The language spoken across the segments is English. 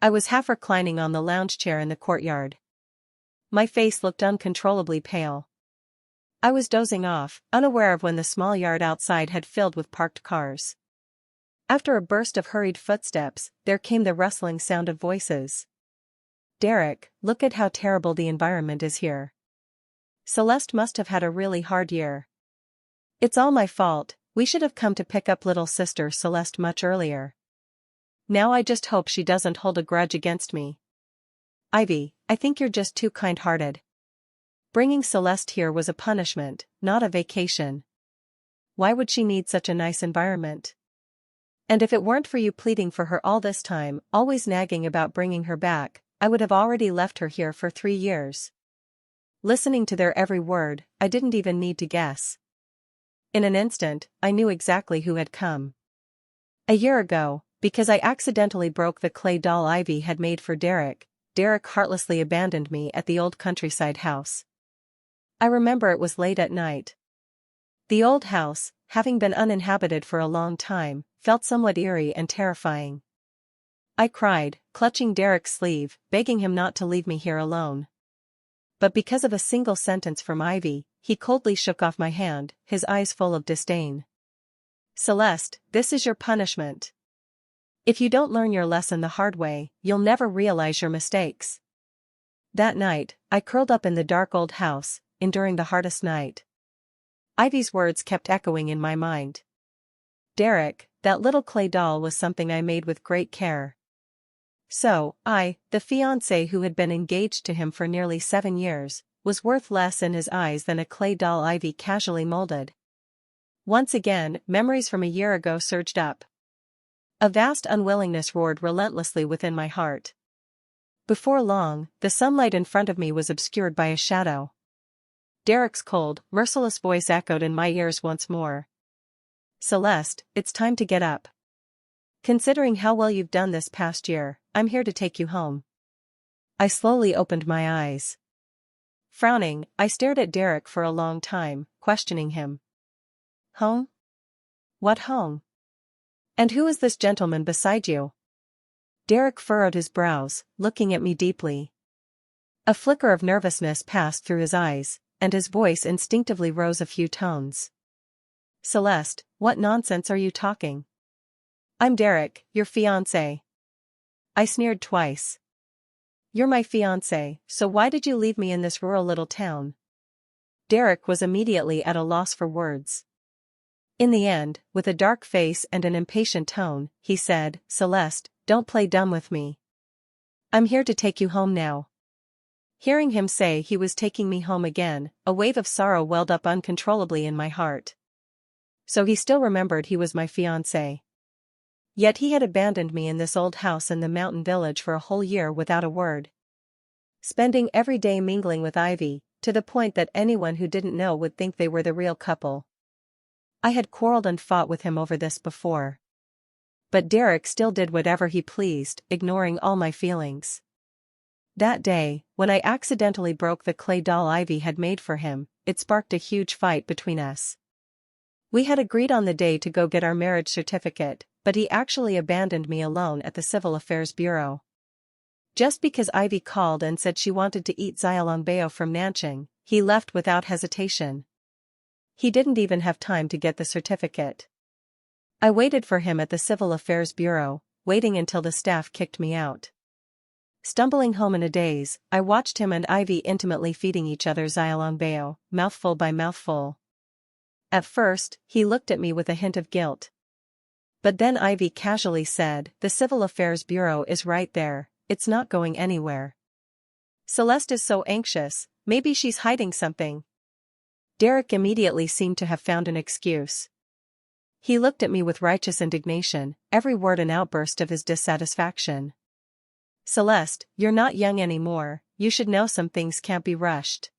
I was half reclining on the lounge chair in the courtyard. My face looked uncontrollably pale. I was dozing off, unaware of when the small yard outside had filled with parked cars. After a burst of hurried footsteps, there came the rustling sound of voices. "Derek, look at how terrible the environment is here. Celeste must have had a really hard year. It's all my fault, we should have come to pick up little sister Celeste much earlier. Now I just hope she doesn't hold a grudge against me. Ivy, I think you're just too kind-hearted. Bringing Celeste here was a punishment, not a vacation. Why would she need such a nice environment? And if it weren't for you pleading for her all this time, always nagging about bringing her back, I would have already left her here for 3 years. Listening to their every word, I didn't even need to guess. In an instant, I knew exactly who had come. A year ago, because I accidentally broke the clay doll Ivy had made for Derek, Derek heartlessly abandoned me at the old countryside house. I remember it was late at night. The old house, having been uninhabited for a long time, felt somewhat eerie and terrifying. I cried, clutching Derek's sleeve, begging him not to leave me here alone. But because of a single sentence from Ivy, he coldly shook off my hand, his eyes full of disdain. "Celeste, this is your punishment. If you don't learn your lesson the hard way, you'll never realize your mistakes." That night, I curled up in the dark old house, enduring the hardest night. Ivy's words kept echoing in my mind. "Derek, that little clay doll was something I made with great care. So, I, the fiancé who had been engaged to him for nearly 7 years, was worth less in his eyes than a clay doll Ivy casually molded." Once again, memories from a year ago surged up. A vast unwillingness roared relentlessly within my heart. Before long, the sunlight in front of me was obscured by a shadow. Derek's cold, merciless voice echoed in my ears once more. "Celeste, it's time to get up. Considering how well you've done this past year, I'm here to take you home." I slowly opened my eyes. Frowning, I stared at Derek for a long time, questioning him. "Home? What home? And who is this gentleman beside you?" Derek furrowed his brows, looking at me deeply. A flicker of nervousness passed through his eyes, and his voice instinctively rose a few tones. "Celeste, what nonsense are you talking? I'm Derek, your fiancé." I sneered twice. "You're my fiancé, so why did you leave me in this rural little town?" Derek was immediately at a loss for words. In the end, with a dark face and an impatient tone, he said, "Celeste, don't play dumb with me. I'm here to take you home now." Hearing him say he was taking me home again, a wave of sorrow welled up uncontrollably in my heart. So he still remembered he was my fiancé. Yet he had abandoned me in this old house in the mountain village for a whole year without a word. Spending every day mingling with Ivy, to the point that anyone who didn't know would think they were the real couple. I had quarreled and fought with him over this before. But Derek still did whatever he pleased, ignoring all my feelings. That day, when I accidentally broke the clay doll Ivy had made for him, it sparked a huge fight between us. We had agreed on the day to go get our marriage certificate, but he actually abandoned me alone at the Civil Affairs Bureau. Just because Ivy called and said she wanted to eat xiaolongbao from Nanching, he left without hesitation. He didn't even have time to get the certificate. I waited for him at the Civil Affairs Bureau, waiting until the staff kicked me out. Stumbling home in a daze, I watched him and Ivy intimately feeding each other xiaolongbao, mouthful by mouthful. At first, he looked at me with a hint of guilt. But then Ivy casually said, "The Civil Affairs Bureau is right there, it's not going anywhere. Celeste is so anxious, maybe she's hiding something." Derek immediately seemed to have found an excuse. He looked at me with righteous indignation, every word an outburst of his dissatisfaction. "Celeste, you're not young anymore, you should know some things can't be rushed.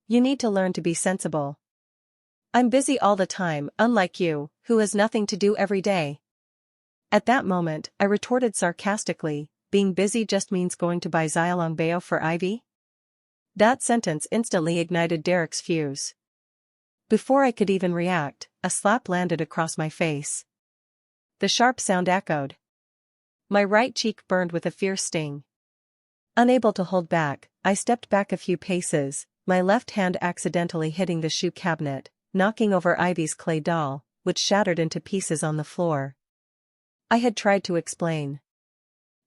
You need to learn to be sensible. I'm busy all the time, unlike you, who has nothing to do every day." At that moment, I retorted sarcastically, "Being busy just means going to buy xiaolongbao for Ivy?" That sentence instantly ignited Derek's fuse. Before I could even react, a slap landed across my face. The sharp sound echoed. My right cheek burned with a fierce sting. Unable to hold back, I stepped back a few paces, my left hand accidentally hitting the shoe cabinet, knocking over Ivy's clay doll, which shattered into pieces on the floor. I had tried to explain.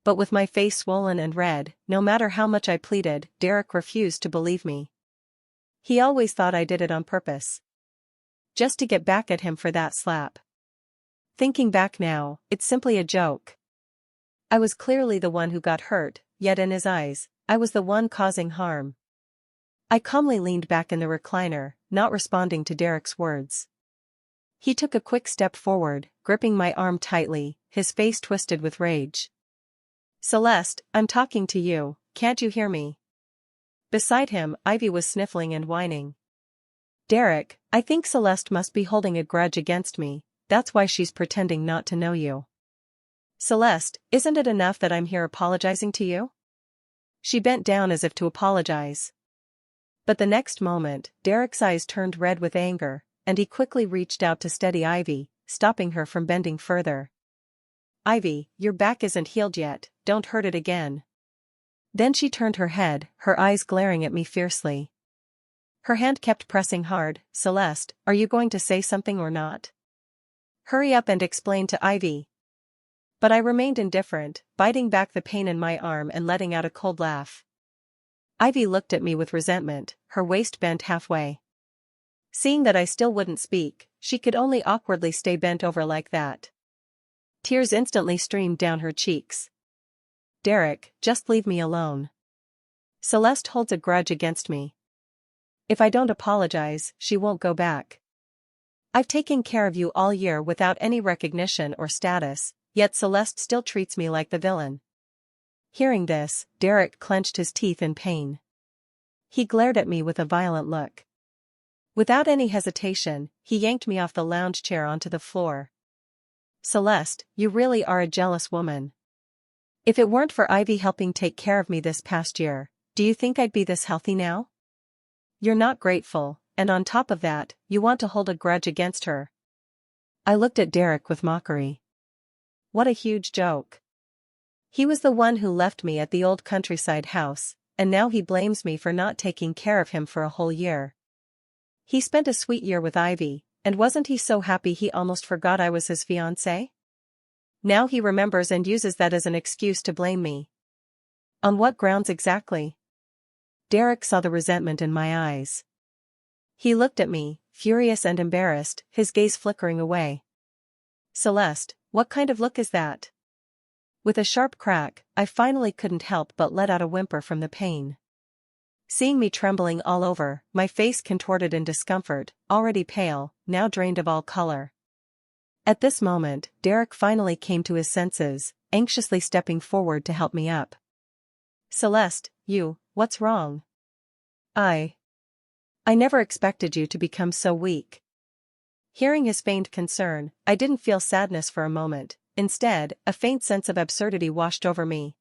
But with my face swollen and red, no matter how much I pleaded, Derek refused to believe me. He always thought I did it on purpose. Just to get back at him for that slap. Thinking back now, it's simply a joke. I was clearly the one who got hurt, yet in his eyes, I was the one causing harm. I calmly leaned back in the recliner, not responding to Derek's words. He took a quick step forward, gripping my arm tightly, his face twisted with rage. "Celeste, I'm talking to you, can't you hear me?" Beside him, Ivy was sniffling and whining. "Derek, I think Celeste must be holding a grudge against me, that's why she's pretending not to know you." "Celeste, isn't it enough that I'm here apologizing to you?" She bent down as if to apologize. But the next moment, Derek's eyes turned red with anger, and he quickly reached out to steady Ivy, stopping her from bending further. "Ivy, your back isn't healed yet, don't hurt it again." Then she turned her head, her eyes glaring at me fiercely. Her hand kept pressing hard. "Celeste, are you going to say something or not? Hurry up and explain to Ivy." But I remained indifferent, biting back the pain in my arm and letting out a cold laugh. Ivy looked at me with resentment, her waist bent halfway. Seeing that I still wouldn't speak, she could only awkwardly stay bent over like that. Tears instantly streamed down her cheeks. "Derek, just leave me alone. Celeste holds a grudge against me. If I don't apologize, she won't go back. I've taken care of you all year without any recognition or status, yet Celeste still treats me like the villain." Hearing this, Derek clenched his teeth in pain. He glared at me with a violent look. Without any hesitation, he yanked me off the lounge chair onto the floor. "Celeste, you really are a jealous woman. If it weren't for Ivy helping take care of me this past year, do you think I'd be this healthy now? You're not grateful, and on top of that, you want to hold a grudge against her." I looked at Derek with mockery. What a huge joke. He was the one who left me at the old countryside house, and now he blames me for not taking care of him for a whole year. He spent a sweet year with Ivy, and wasn't he so happy he almost forgot I was his fiancé? Now he remembers and uses that as an excuse to blame me. On what grounds exactly? Derek saw the resentment in my eyes. He looked at me, furious and embarrassed, his gaze flickering away. "Celeste, what kind of look is that?" With a sharp crack, I finally couldn't help but let out a whimper from the pain. Seeing me trembling all over, my face contorted in discomfort, already pale, now drained of all color. At this moment, Derek finally came to his senses, anxiously stepping forward to help me up. "Celeste, what's wrong?" I never expected you to become so weak." Hearing his feigned concern, I didn't feel sadness for a moment, instead, a faint sense of absurdity washed over me.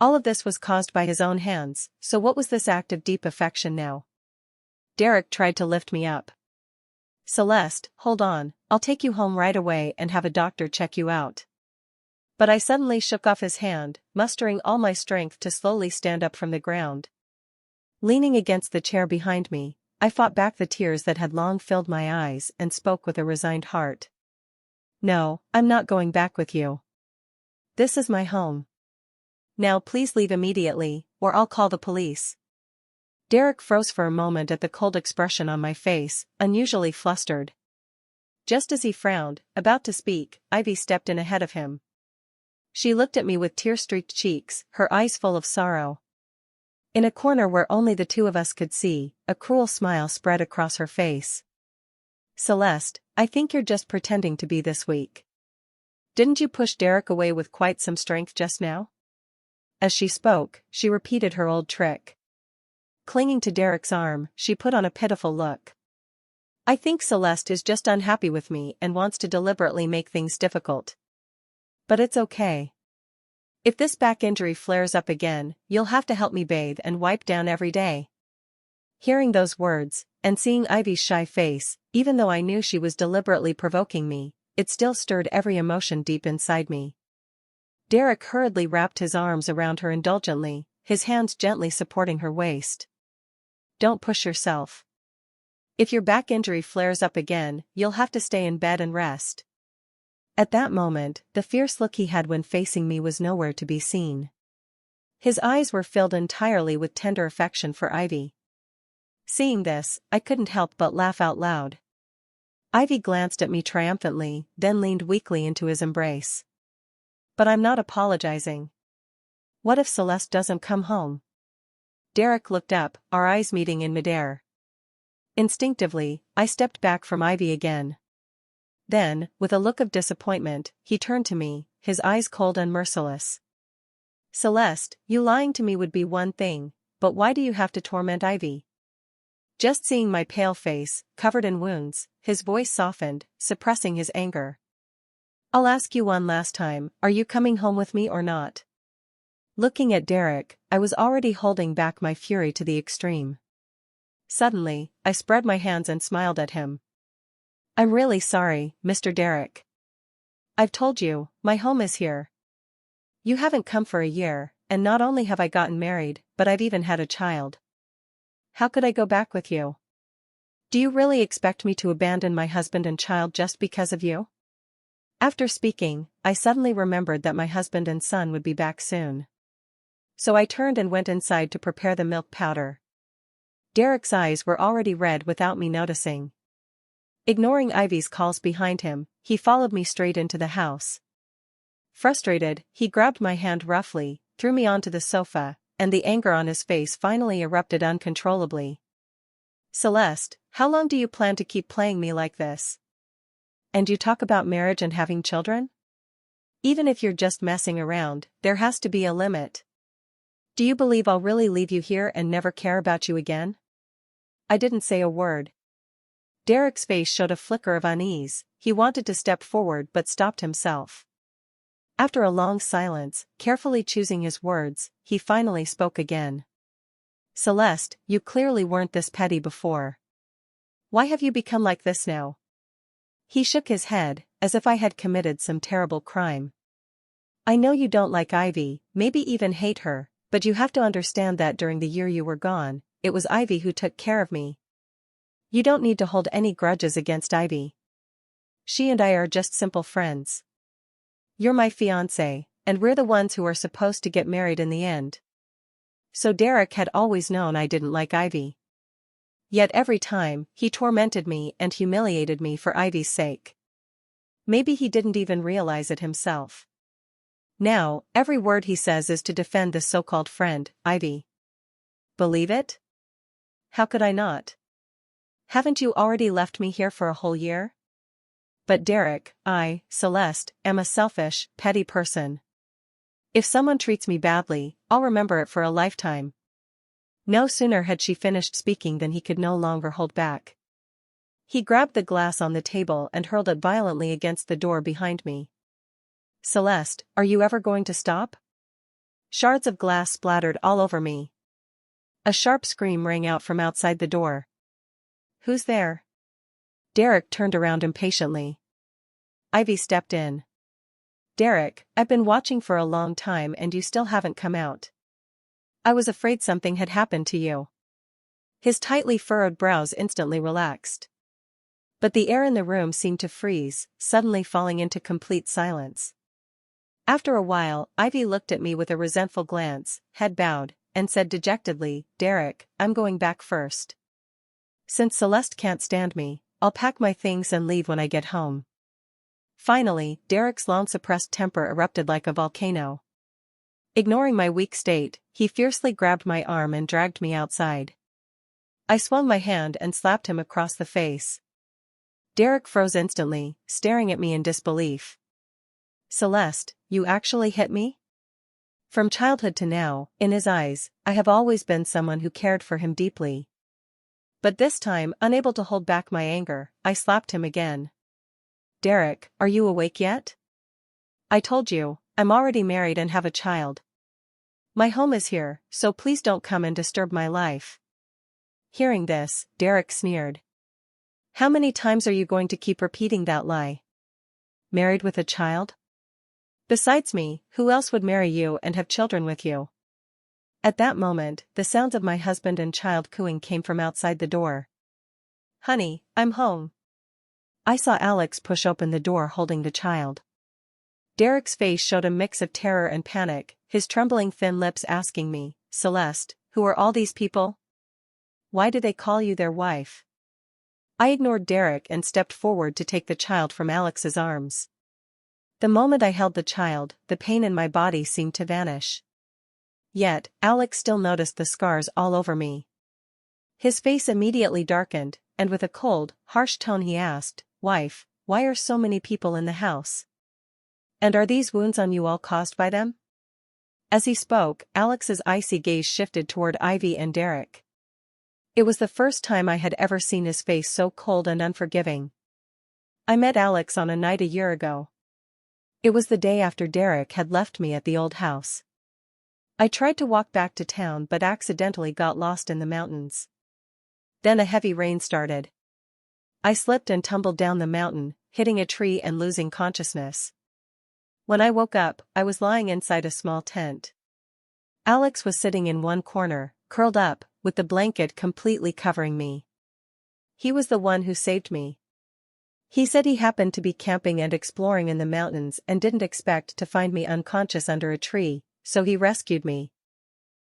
All of this was caused by his own hands, so what was this act of deep affection now? Derek tried to lift me up. "Celeste, hold on, I'll take you home right away and have a doctor check you out." But I suddenly shook off his hand, mustering all my strength to slowly stand up from the ground. Leaning against the chair behind me, I fought back the tears that had long filled my eyes and spoke with a resigned heart. "No, I'm not going back with you. This is my home. Now please leave immediately, or I'll call the police." Derek froze for a moment at the cold expression on my face, unusually flustered. Just as he frowned, about to speak, Ivy stepped in ahead of him. She looked at me with tear-streaked cheeks, her eyes full of sorrow. In a corner where only the two of us could see, a cruel smile spread across her face. "Celeste, I think you're just pretending to be this weak. Didn't you push Derek away with quite some strength just now?" As she spoke, she repeated her old trick. Clinging to Derek's arm, she put on a pitiful look. "I think Celeste is just unhappy with me and wants to deliberately make things difficult. But it's okay. If this back injury flares up again, you'll have to help me bathe and wipe down every day." Hearing those words, and seeing Ivy's shy face, even though I knew she was deliberately provoking me, it still stirred every emotion deep inside me. Derek hurriedly wrapped his arms around her indulgently, his hands gently supporting her waist. Don't push yourself. If your back injury flares up again, you'll have to stay in bed and rest. At that moment, the fierce look he had when facing me was nowhere to be seen. His eyes were filled entirely with tender affection for Ivy. Seeing this, I couldn't help but laugh out loud. Ivy glanced at me triumphantly, then leaned weakly into his embrace. But I'm not apologizing. What if Celeste doesn't come home? Derek looked up, our eyes meeting in midair. Instinctively, I stepped back from Ivy again. Then, with a look of disappointment, he turned to me, his eyes cold and merciless. Celeste, you lying to me would be one thing, but why do you have to torment Ivy? Just seeing my pale face, covered in wounds, his voice softened, suppressing his anger. I'll ask you one last time, are you coming home with me or not? Looking at Derek, I was already holding back my fury to the extreme. Suddenly, I spread my hands and smiled at him. I'm really sorry, Mr. Derek. I've told you, my home is here. You haven't come for a year, and not only have I gotten married, but I've even had a child. How could I go back with you? Do you really expect me to abandon my husband and child just because of you? After speaking, I suddenly remembered that my husband and son would be back soon. So I turned and went inside to prepare the milk powder. Derek's eyes were already red without me noticing. Ignoring Ivy's calls behind him, he followed me straight into the house. Frustrated, he grabbed my hand roughly, threw me onto the sofa, and the anger on his face finally erupted uncontrollably. Celeste, how long do you plan to keep playing me like this? And you talk about marriage and having children? Even if you're just messing around, there has to be a limit. Do you believe I'll really leave you here and never care about you again? I didn't say a word. Derek's face showed a flicker of unease, he wanted to step forward but stopped himself. After a long silence, carefully choosing his words, he finally spoke again. Celeste, you clearly weren't this petty before. Why have you become like this now? He shook his head, as if I had committed some terrible crime. I know you don't like Ivy, maybe even hate her, but you have to understand that during the year you were gone, it was Ivy who took care of me. You don't need to hold any grudges against Ivy. She and I are just simple friends. You're my fiancé, and we're the ones who are supposed to get married in the end. So Derek had always known I didn't like Ivy. Yet every time, he tormented me and humiliated me for Ivy's sake. Maybe he didn't even realize it himself. Now, every word he says is to defend this so-called friend, Ivy. Believe it? How could I not? Haven't you already left me here for a whole year? But Derek, I, Celeste, am a selfish, petty person. If someone treats me badly, I'll remember it for a lifetime. No sooner had she finished speaking than he could no longer hold back. He grabbed the glass on the table and hurled it violently against the door behind me. Celeste, are you ever going to stop? Shards of glass splattered all over me. A sharp scream rang out from outside the door. Who's there? Derek turned around impatiently. Ivy stepped in. Derek, I've been watching for a long time and you still haven't come out. I was afraid something had happened to you. His tightly furrowed brows instantly relaxed. But the air in the room seemed to freeze, suddenly falling into complete silence. After a while, Ivy looked at me with a resentful glance, head bowed, and said dejectedly, Derek, I'm going back first. Since Celeste can't stand me, I'll pack my things and leave when I get home. Finally, Derek's long-suppressed temper erupted like a volcano. Ignoring my weak state, he fiercely grabbed my arm and dragged me outside. I swung my hand and slapped him across the face. Derek froze instantly, staring at me in disbelief. Celeste, you actually hit me? From childhood to now, in his eyes, I have always been someone who cared for him deeply. But this time, unable to hold back my anger, I slapped him again. Derek, are you awake yet? I told you, I'm already married and have a child. My home is here, so please don't come and disturb my life. Hearing this, Derek sneered. How many times are you going to keep repeating that lie? Married with a child? Besides me, who else would marry you and have children with you? At that moment, the sounds of my husband and child cooing came from outside the door. Honey, I'm home. I saw Alex push open the door holding the child. Derek's face showed a mix of terror and panic, his trembling thin lips asking me, Celeste, who are all these people? Why do they call you their wife? I ignored Derek and stepped forward to take the child from Alex's arms. The moment I held the child, the pain in my body seemed to vanish. Yet, Alex still noticed the scars all over me. His face immediately darkened, and with a cold, harsh tone he asked, Wife, why are so many people in the house? And are these wounds on you all caused by them? As he spoke, Alex's icy gaze shifted toward Ivy and Derek. It was the first time I had ever seen his face so cold and unforgiving. I met Alex on a night a year ago. It was the day after Derek had left me at the old house. I tried to walk back to town but accidentally got lost in the mountains. Then a heavy rain started. I slipped and tumbled down the mountain, hitting a tree and losing consciousness. When I woke up, I was lying inside a small tent. Alex was sitting in one corner, curled up, with the blanket completely covering me. He was the one who saved me. He said he happened to be camping and exploring in the mountains and didn't expect to find me unconscious under a tree, so he rescued me.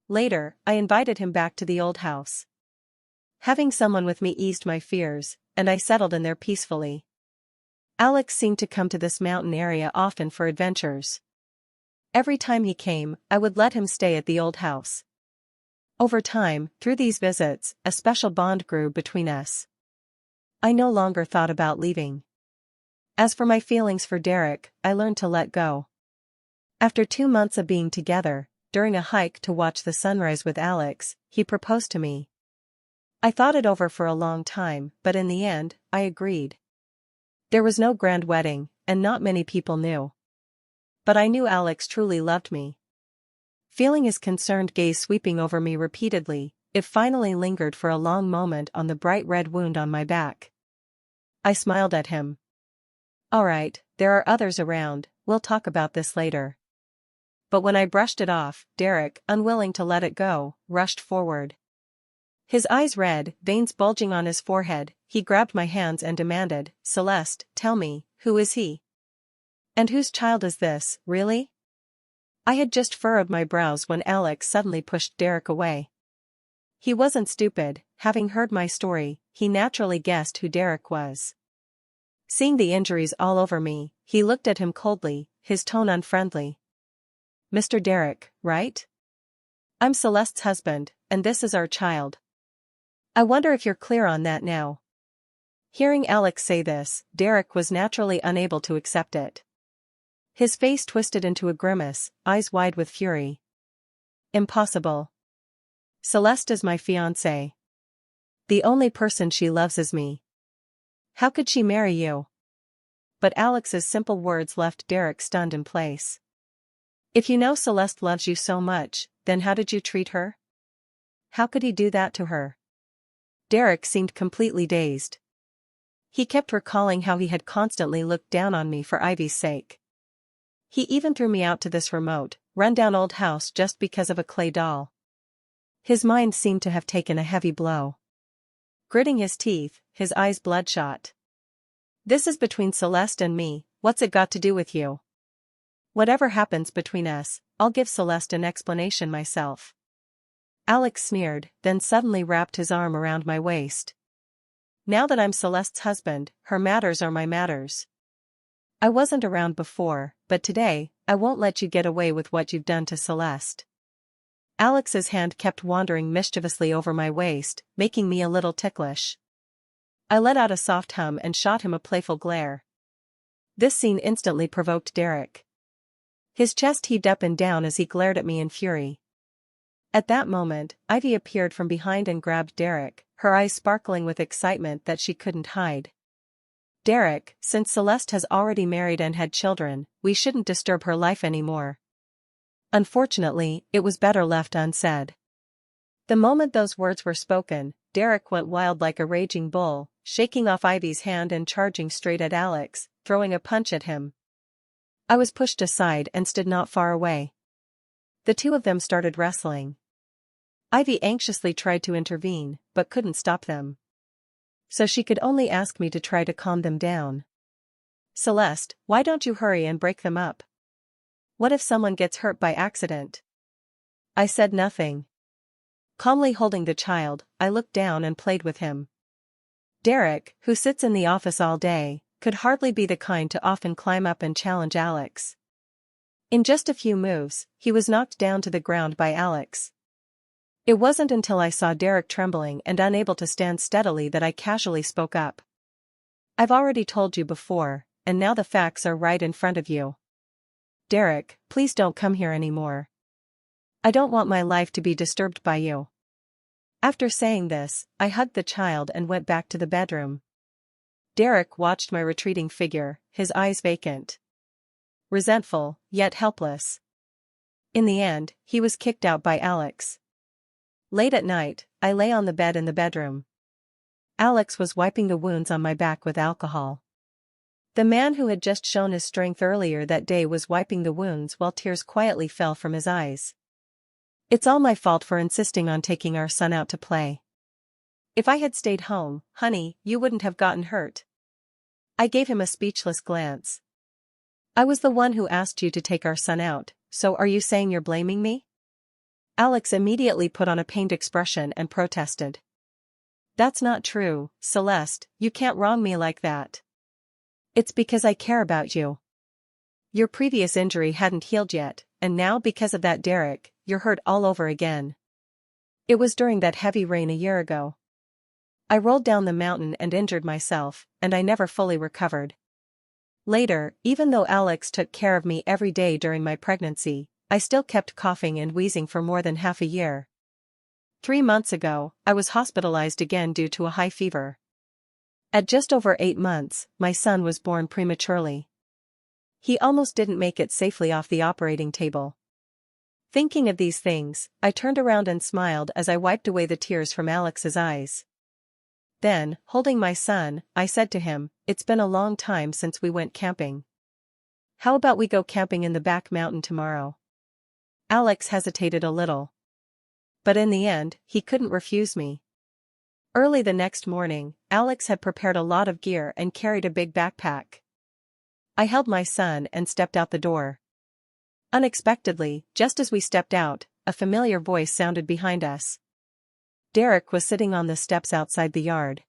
Later, I invited him back to the old house. Having someone with me eased my fears, and I settled in there peacefully. Alex seemed to come to this mountain area often for adventures. Every time he came, I would let him stay at the old house. Over time, through these visits, a special bond grew between us. I no longer thought about leaving. As for my feelings for Derek, I learned to let go. After 2 months of being together, during a hike to watch the sunrise with Alex, he proposed to me. I thought it over for a long time, but in the end, I agreed. There was no grand wedding, and not many people knew. But I knew Alex truly loved me. Feeling his concerned gaze sweeping over me repeatedly, it finally lingered for a long moment on the bright red wound on my back. I smiled at him. All right, there are others around, we'll talk about this later. But when I brushed it off, Derek, unwilling to let it go, rushed forward. His eyes red, veins bulging on his forehead, he grabbed my hands and demanded, Celeste, tell me, who is he? And whose child is this, really? I had just furrowed my brows when Alex suddenly pushed Derek away. He wasn't stupid, having heard my story, he naturally guessed who Derek was. Seeing the injuries all over me, he looked at him coldly, his tone unfriendly. Mr. Derek, right? I'm Celeste's husband, and this is our child. I wonder if you're clear on that now. Hearing Alex say this, Derek was naturally unable to accept it. His face twisted into a grimace, eyes wide with fury. Impossible. Celeste is my fiancée. The only person she loves is me. How could she marry you? But Alex's simple words left Derek stunned in place. If you know Celeste loves you so much, then how did you treat her? How could he do that to her? Derek seemed completely dazed. He kept recalling how he had constantly looked down on me for Ivy's sake. He even threw me out to this remote, run-down old house just because of a clay doll. His mind seemed to have taken a heavy blow. Gritting his teeth, his eyes bloodshot. This is between Celeste and me, what's it got to do with you? Whatever happens between us, I'll give Celeste an explanation myself. Alex sneered, then suddenly wrapped his arm around my waist. Now that I'm Celeste's husband, her matters are my matters. I wasn't around before, but today, I won't let you get away with what you've done to Celeste. Alex's hand kept wandering mischievously over my waist, making me a little ticklish. I let out a soft hum and shot him a playful glare. This scene instantly provoked Derek. His chest heaved up and down as he glared at me in fury. At that moment, Ivy appeared from behind and grabbed Derek, her eyes sparkling with excitement that she couldn't hide. Derek, since Celeste has already married and had children, we shouldn't disturb her life anymore. Unfortunately, it was better left unsaid. The moment those words were spoken, Derek went wild like a raging bull, shaking off Ivy's hand and charging straight at Alex, throwing a punch at him. I was pushed aside and stood not far away. The two of them started wrestling. Ivy anxiously tried to intervene, but couldn't stop them. So she could only ask me to try to calm them down. Celeste, why don't you hurry and break them up? What if someone gets hurt by accident? I said nothing. Calmly holding the child, I looked down and played with him. Derek, who sits in the office all day, could hardly be the kind to often climb up and challenge Alex. In just a few moves, he was knocked down to the ground by Alex. It wasn't until I saw Derek trembling and unable to stand steadily that I casually spoke up. I've already told you before, and now the facts are right in front of you. Derek, please don't come here anymore. I don't want my life to be disturbed by you. After saying this, I hugged the child and went back to the bedroom. Derek watched my retreating figure, his eyes vacant. Resentful, yet helpless. In the end, he was kicked out by Alex. Late at night, I lay on the bed in the bedroom. Alex was wiping the wounds on my back with alcohol. The man who had just shown his strength earlier that day was wiping the wounds while tears quietly fell from his eyes. It's all my fault for insisting on taking our son out to play. If I had stayed home, honey, you wouldn't have gotten hurt. I gave him a speechless glance. I was the one who asked you to take our son out, so are you saying you're blaming me? Alex immediately put on a pained expression and protested. That's not true, Celeste, you can't wrong me like that. It's because I care about you. Your previous injury hadn't healed yet, and now because of that Derek, you're hurt all over again. It was during that heavy rain a year ago. I rolled down the mountain and injured myself, and I never fully recovered. Later, even though Alex took care of me every day during my pregnancy, I still kept coughing and wheezing for more than half a year. 3 months ago, I was hospitalized again due to a high fever. At just over 8 months, my son was born prematurely. He almost didn't make it safely off the operating table. Thinking of these things, I turned around and smiled as I wiped away the tears from Alex's eyes. Then, holding my son, I said to him, "It's been a long time since we went camping. How about we go camping in the back mountain tomorrow?" Alex hesitated a little. But in the end, he couldn't refuse me. Early the next morning, Alex had prepared a lot of gear and carried a big backpack. I held my son and stepped out the door. Unexpectedly, just as we stepped out, a familiar voice sounded behind us. Derek was sitting on the steps outside the yard.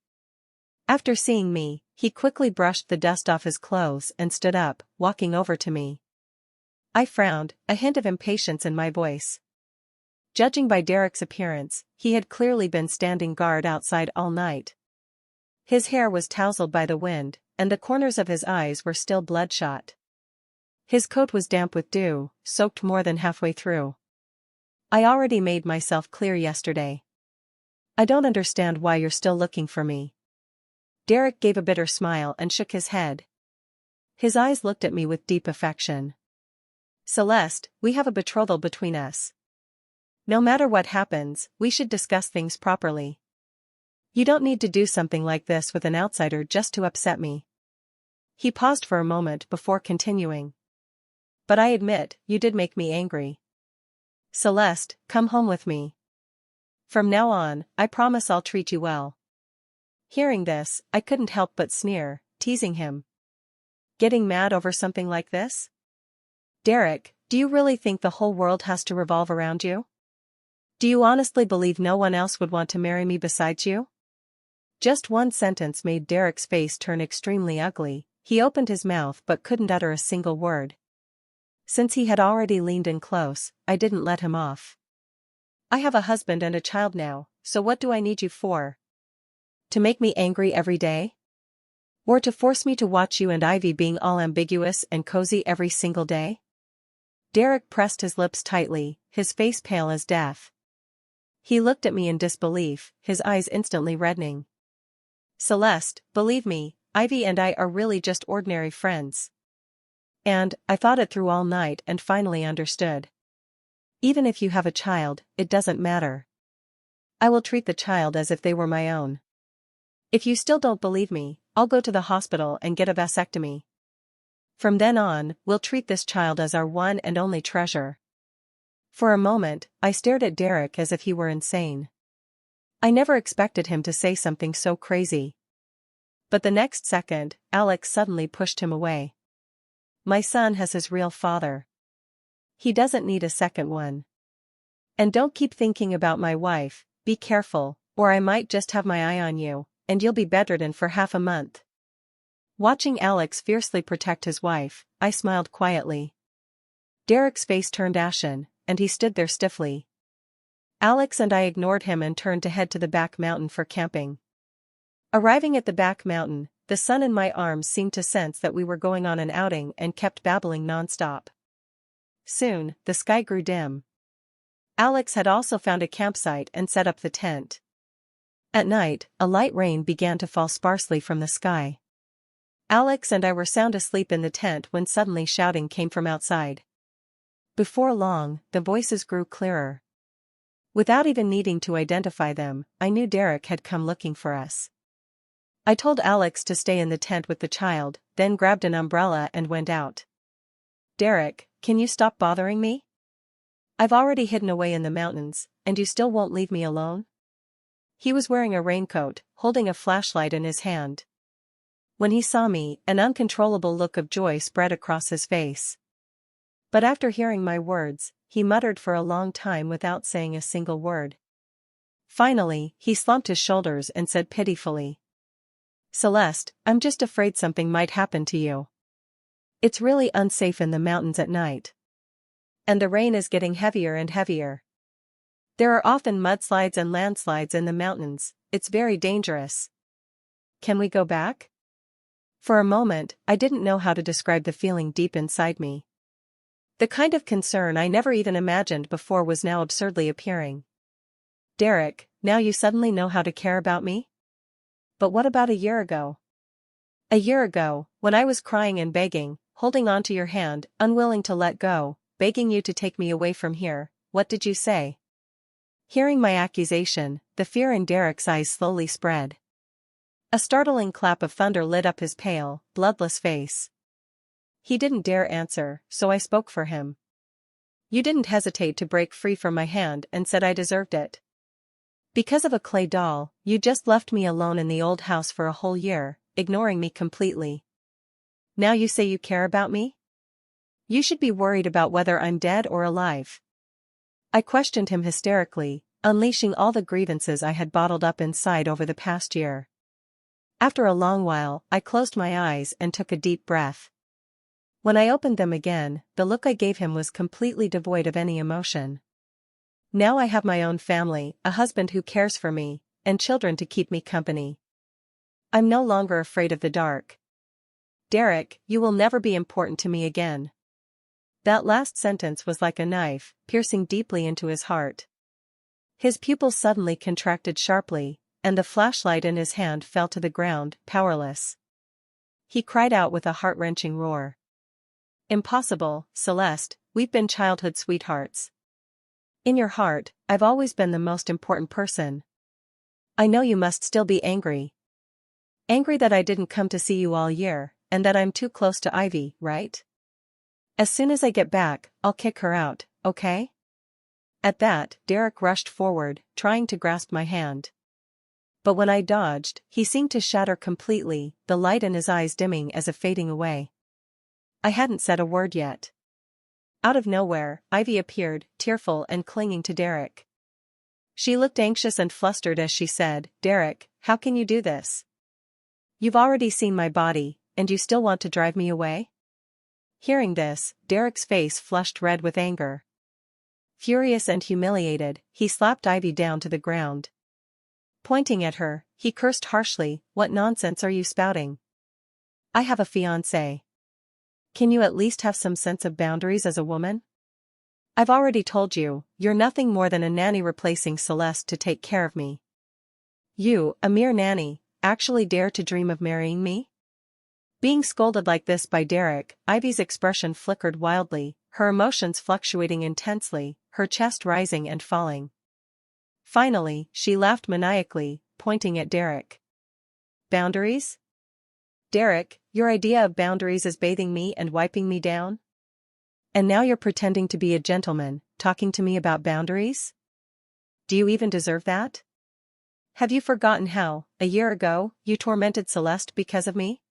After seeing me, he quickly brushed the dust off his clothes and stood up, walking over to me. I frowned, a hint of impatience in my voice. Judging by Derek's appearance, he had clearly been standing guard outside all night. His hair was tousled by the wind, and the corners of his eyes were still bloodshot. His coat was damp with dew, soaked more than halfway through. I already made myself clear yesterday. I don't understand why you're still looking for me. Derek gave a bitter smile and shook his head. His eyes looked at me with deep affection. Celeste, we have a betrothal between us. No matter what happens, we should discuss things properly. You don't need to do something like this with an outsider just to upset me. He paused for a moment before continuing. But I admit, you did make me angry. Celeste, come home with me. From now on, I promise I'll treat you well. Hearing this, I couldn't help but sneer, teasing him. Getting mad over something like this? Derek, do you really think the whole world has to revolve around you? Do you honestly believe no one else would want to marry me besides you? Just one sentence made Derek's face turn extremely ugly. He opened his mouth but couldn't utter a single word. Since he had already leaned in close, I didn't let him off. I have a husband and a child now, so what do I need you for? To make me angry every day? Or to force me to watch you and Ivy being all ambiguous and cozy every single day? Derek pressed his lips tightly, his face pale as death. He looked at me in disbelief, his eyes instantly reddening. Celeste, believe me, Ivy and I are really just ordinary friends. And, I thought it through all night and finally understood. Even if you have a child, it doesn't matter. I will treat the child as if they were my own. If you still don't believe me, I'll go to the hospital and get a vasectomy. From then on, we'll treat this child as our one and only treasure. For a moment, I stared at Derek as if he were insane. I never expected him to say something so crazy. But the next second, Alex suddenly pushed him away. My son has his real father. He doesn't need a second one. And don't keep thinking about my wife, be careful, or I might just have my eye on you, and you'll be bedridden for half a month. Watching Alex fiercely protect his wife, I smiled quietly. Derek's face turned ashen, and he stood there stiffly. Alex and I ignored him and turned to head to the back mountain for camping. Arriving at the back mountain, the son in my arms seemed to sense that we were going on an outing and kept babbling nonstop. Soon, the sky grew dim. Alex had also found a campsite and set up the tent. At night, a light rain began to fall sparsely from the sky. Alex and I were sound asleep in the tent when suddenly shouting came from outside. Before long, the voices grew clearer. Without even needing to identify them, I knew Derek had come looking for us. I told Alex to stay in the tent with the child, then grabbed an umbrella and went out. Derek, can you stop bothering me? I've already hidden away in the mountains, and you still won't leave me alone? He was wearing a raincoat, holding a flashlight in his hand. When he saw me, an uncontrollable look of joy spread across his face. But after hearing my words, he muttered for a long time without saying a single word. Finally, he slumped his shoulders and said pitifully, "Celeste, I'm just afraid something might happen to you. It's really unsafe in the mountains at night. And the rain is getting heavier and heavier. There are often mudslides and landslides in the mountains, it's very dangerous. Can we go back?" For a moment, I didn't know how to describe the feeling deep inside me. The kind of concern I never even imagined before was now absurdly appearing. Derek, now you suddenly know how to care about me? But what about a year ago? A year ago, when I was crying and begging, holding onto your hand, unwilling to let go, begging you to take me away from here, what did you say? Hearing my accusation, the fear in Derek's eyes slowly spread. A startling clap of thunder lit up his pale, bloodless face. He didn't dare answer, so I spoke for him. You didn't hesitate to break free from my hand and said I deserved it. Because of a clay doll, you just left me alone in the old house for a whole year, ignoring me completely. Now you say you care about me? You should be worried about whether I'm dead or alive. I questioned him hysterically, unleashing all the grievances I had bottled up inside over the past year. After a long while, I closed my eyes and took a deep breath. When I opened them again, the look I gave him was completely devoid of any emotion. Now I have my own family, a husband who cares for me, and children to keep me company. I'm no longer afraid of the dark. Derek, you will never be important to me again. That last sentence was like a knife, piercing deeply into his heart. His pupils suddenly contracted sharply, and the flashlight in his hand fell to the ground, powerless. He cried out with a heart-wrenching roar. Impossible, Celeste, we've been childhood sweethearts. In your heart, I've always been the most important person. I know you must still be angry. Angry that I didn't come to see you all year, and that I'm too close to Ivy, right? As soon as I get back, I'll kick her out, okay? At that, Derek rushed forward, trying to grasp my hand. But when I dodged, he seemed to shatter completely, the light in his eyes dimming as if fading away. I hadn't said a word yet. Out of nowhere, Ivy appeared, tearful and clinging to Derek. She looked anxious and flustered as she said, "Derek, how can you do this? You've already seen my body, and you still want to drive me away?" Hearing this, Derek's face flushed red with anger. Furious and humiliated, he slapped Ivy down to the ground. Pointing at her, he cursed harshly, "What nonsense are you spouting? I have a fiancé. Can you at least have some sense of boundaries as a woman? I've already told you, you're nothing more than a nanny replacing Celeste to take care of me. You, a mere nanny, actually dare to dream of marrying me?" Being scolded like this by Derek, Ivy's expression flickered wildly, her emotions fluctuating intensely, her chest rising and falling. Finally, she laughed maniacally, pointing at Derek. "Boundaries? Derek, your idea of boundaries is bathing me and wiping me down? And now you're pretending to be a gentleman, talking to me about boundaries? Do you even deserve that? Have you forgotten how, a year ago, you tormented Celeste because of me?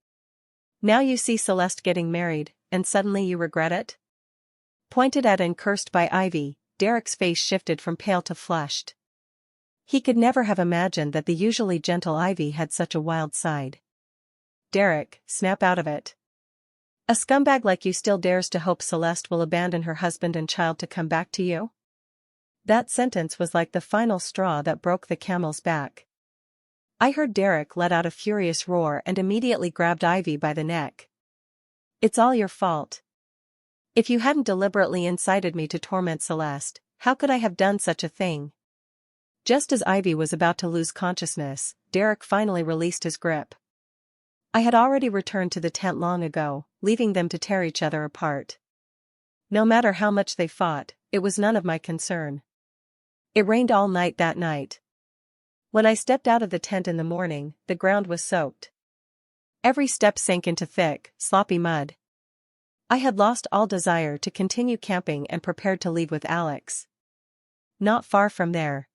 Now you see Celeste getting married, and suddenly you regret it? Pointed at and cursed by Ivy, Derek's face shifted from pale to flushed. He could never have imagined that the usually gentle Ivy had such a wild side. Derek, snap out of it. A scumbag like you still dares to hope Celeste will abandon her husband and child to come back to you? That sentence was like the final straw that broke the camel's back. I heard Derek let out a furious roar and immediately grabbed Ivy by the neck. It's all your fault. If you hadn't deliberately incited me to torment Celeste, how could I have done such a thing? Just as Ivy was about to lose consciousness, Derek finally released his grip. I had already returned to the tent long ago, leaving them to tear each other apart. No matter how much they fought, it was none of my concern. It rained all night that night. When I stepped out of the tent in the morning, the ground was soaked. Every step sank into thick, sloppy mud. I had lost all desire to continue camping and prepared to leave with Alex. Not far from there,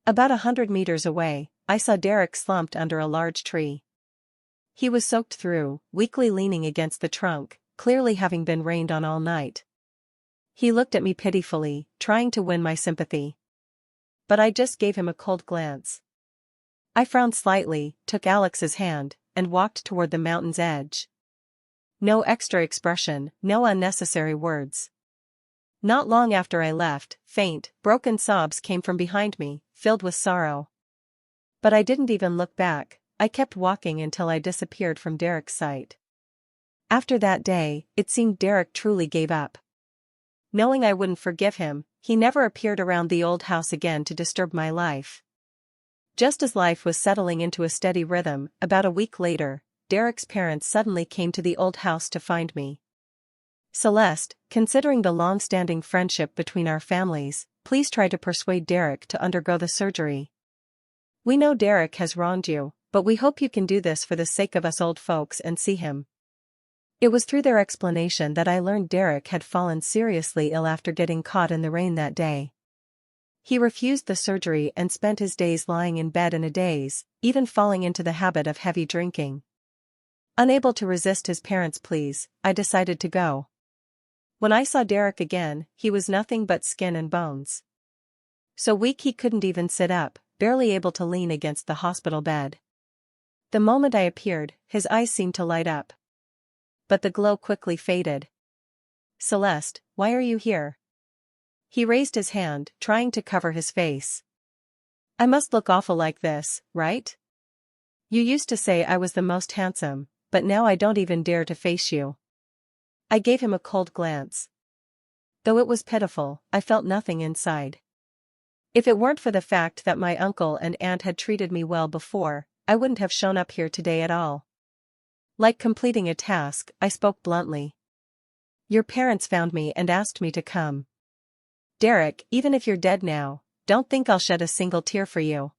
about 100 meters away, I saw Derek slumped under a large tree. He was soaked through, weakly leaning against the trunk, clearly having been rained on all night. He looked at me pitifully, trying to win my sympathy. But I just gave him a cold glance. I frowned slightly, took Alex's hand, and walked toward the mountain's edge. No extra expression, no unnecessary words. Not long after I left, faint, broken sobs came from behind me, filled with sorrow. But I didn't even look back. I kept walking until I disappeared from Derek's sight. After that day, it seemed Derek truly gave up. Knowing I wouldn't forgive him, he never appeared around the old house again to disturb my life. Just as life was settling into a steady rhythm, about a week later, Derek's parents suddenly came to the old house to find me. Celeste, considering the long-standing friendship between our families, please try to persuade Derek to undergo the surgery. We know Derek has wronged you, but we hope you can do this for the sake of us old folks and see him. It was through their explanation that I learned Derek had fallen seriously ill after getting caught in the rain that day. He refused the surgery and spent his days lying in bed in a daze, even falling into the habit of heavy drinking. Unable to resist his parents' pleas, I decided to go. When I saw Derek again, he was nothing but skin and bones. So weak he couldn't even sit up, barely able to lean against the hospital bed. The moment I appeared, his eyes seemed to light up. But the glow quickly faded. Celeste, why are you here? He raised his hand, trying to cover his face. I must look awful like this, right? You used to say I was the most handsome, but now I don't even dare to face you. I gave him a cold glance. Though it was pitiful, I felt nothing inside. If it weren't for the fact that my uncle and aunt had treated me well before, I wouldn't have shown up here today at all. Like completing a task, I spoke bluntly. Your parents found me and asked me to come. Derek, even if you're dead now, don't think I'll shed a single tear for you.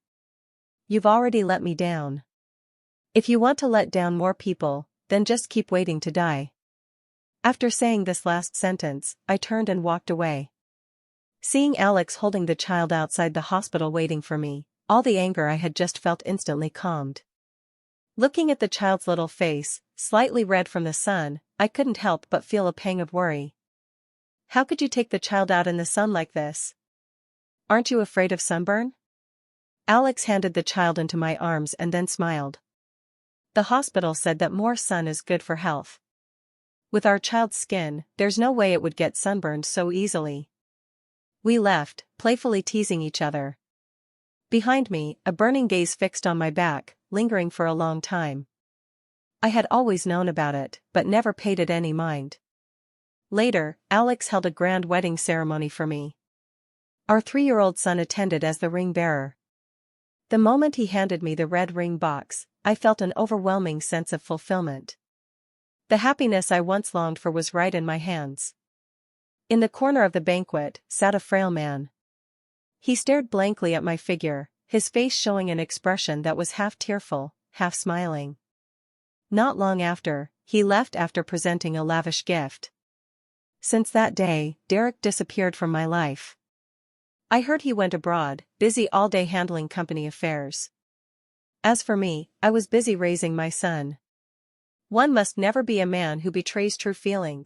You've already let me down. If you want to let down more people, then just keep waiting to die. After saying this last sentence, I turned and walked away. Seeing Alex holding the child outside the hospital waiting for me, all the anger I had just felt instantly calmed. Looking at the child's little face, slightly red from the sun, I couldn't help but feel a pang of worry. How could you take the child out in the sun like this? Aren't you afraid of sunburn? Alex handed the child into my arms and then smiled. The hospital said that more sun is good for health. With our child's skin, there's no way it would get sunburned so easily. We left, playfully teasing each other. Behind me, a burning gaze fixed on my back, lingering for a long time. I had always known about it, but never paid it any mind. Later, Alex held a grand wedding ceremony for me. Our 3-year-old son attended as the ring bearer. The moment he handed me the red ring box, I felt an overwhelming sense of fulfillment. The happiness I once longed for was right in my hands. In the corner of the banquet sat a frail man. He stared blankly at my figure, his face showing an expression that was half tearful, half smiling. Not long after, he left after presenting a lavish gift. Since that day, Derek disappeared from my life. I heard he went abroad, busy all day handling company affairs. As for me, I was busy raising my son. One must never be a man who betrays true feelings.